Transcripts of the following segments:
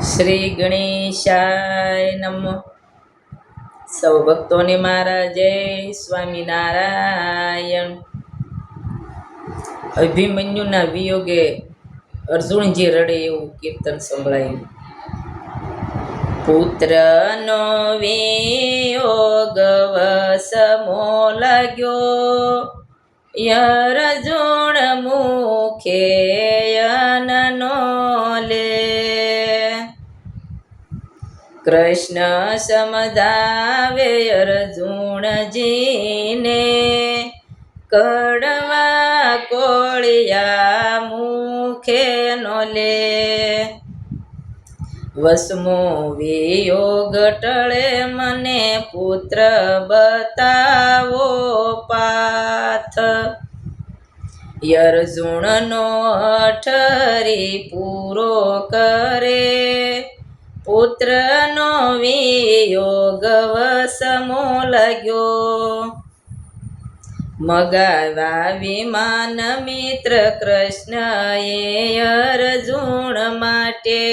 શ્રી ગણેશાય નમઃ. સૌ ભક્તોને મારા જય સ્વામિનારાયણ. અભિમન્યુના વિયોગે અર્જુનજી રડે એવું કીર્તન સંભળાયું. પુત્રનો વિયોગ વસમો લાગ્યો, અર્જુન મુખે અનનો લે. કૃષ્ણ સમજાવે અર્જુનજીને, કડવા કોળિયા મુખે નો લે. વસમો વિયોગ ટળે મને પુત્ર બતાવો પાથ. અર્જુનનો અઠરી પૂરો કરે, પુત્રનો વિયોગ વસમો લાગ્યો. મગાવ્યા વિમાન મિત્ર કૃષ્ણએ અર્જુન માટે,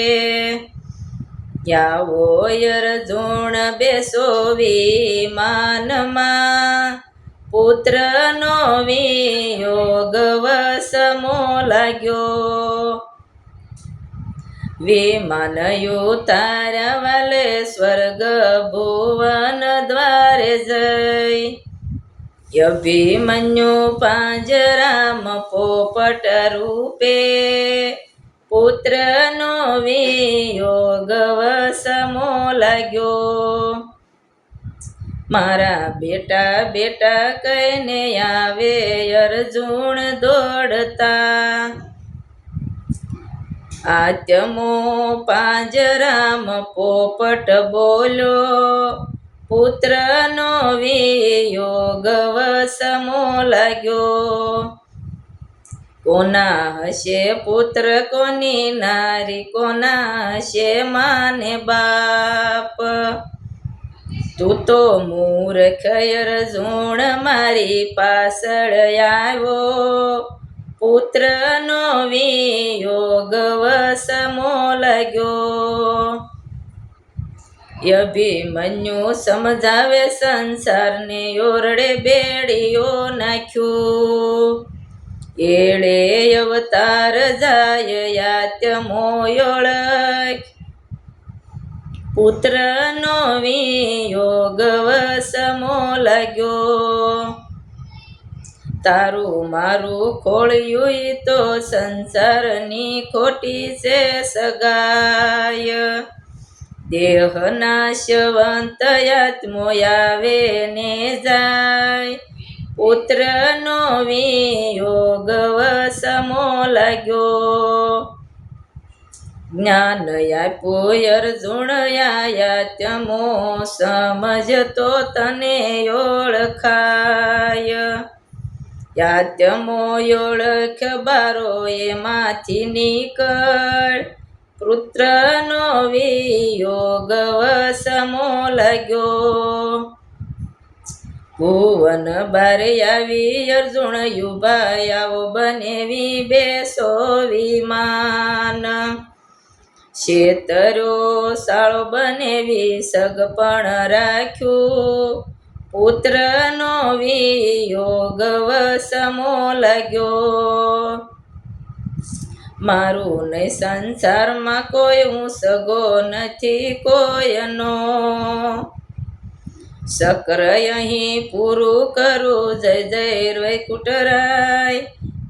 આવો અર્જુન બેસો વિમાનમાં, પુત્રનો વિયોગ વસમો લાગ્યો. વિમાન ઉતાર્યા વાલે સ્વર્ગ ભુવન દ્વારે જઈ, અભિમન્યુ પાંજરામ પોપટ રૂપે, પુત્રનો વિયોગ વસમો લાગ્યો. મારા બેટા બેટા કહીને આવે અર્જુન દોડતા, આત્મો પાંજરામ પોપટ બોલ્યો, પુત્રનો વિયોગ વસમો લાગ્યો. કોના હશે પુત્ર કોની નારી, કોના હશે માને બાપ. તું તો મૂર્ખ અર્જુન મારી પાછળ આવ્યો, પુત્રનો વિયોગ વસમો લાગ્યો. અભિમન્યુ સમજાવે સંસારને ઓરડે બેડીઓ નાખ્યું, એળે અવતાર જાય આત્મો ઓળખ, પુત્રનો વિયોગ વસમો લાગ્યો. તારું મારું ખોળ્યું તો સંસારની ખોટી છે સગાય, દેહ નાશવંત આત્મો આવે ને જાય, પુત્રનો વિયોગ વસમો લાગ્યો. જ્ઞાન આપ્યું અર્જુન આત્મો સમજતો તને ઓળખાય, આત્મો ઓળખ બારો એમાંથી નીકળ, પુત્રનો વિયોગ વસમો લાગ્યો. ભુવન બાર આવી અર્જુન યુભાઈ આવો બનેવી બેસો વિમાન, છેતરો સાળો બનેવી સગપણ રાખ્યું, પુત્રનો વિયોગ વસમો લાગ્યો. મારું નહીં સંસારમાં કોઈ હું સગો નથી કોઈનો, શક્ર અહીં પૂરું કરું જય જય વૈકુંઠરાય,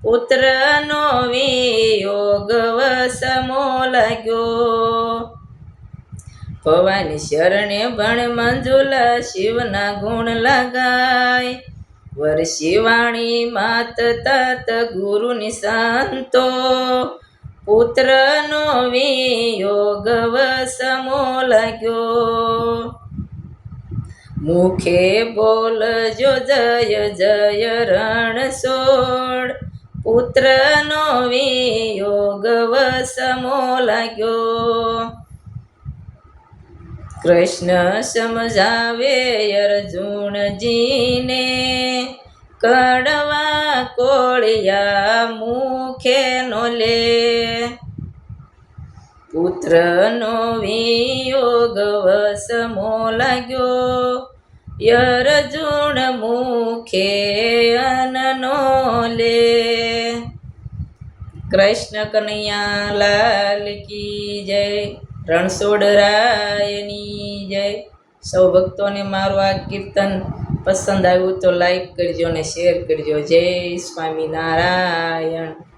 પુત્રનો વિયોગ વસમો લાગ્યો. ભવાની શરણે ભણ મંજુલા શિવના ગુણ લગાય, વર્ષી વાણી માત તાત ગુરુની સંતો, પુત્રનો વિયોગ વસમો લાગ્યો. મુખે બોલજો જય જય રણ છોડ, પુત્રનો વિયોગ વસમો લાગ્યો. કૃષ્ણ સમજાવે અર્જુનજીને, કડવા કોળિયા મુખે નો લે. પુત્રનો વિયોગ વસમો લાગ્યો, યરજુણ મુખે અનનો લે. કૃષ્ણ કનૈયા લાલ કી જય. રણછોડરાયની જય. સૌ ભક્તોને મારું આ કીર્તન પસંદ આવ્યું તો લાઈક કરજો અને શેર કરજો. જય સ્વામિનારાયણ.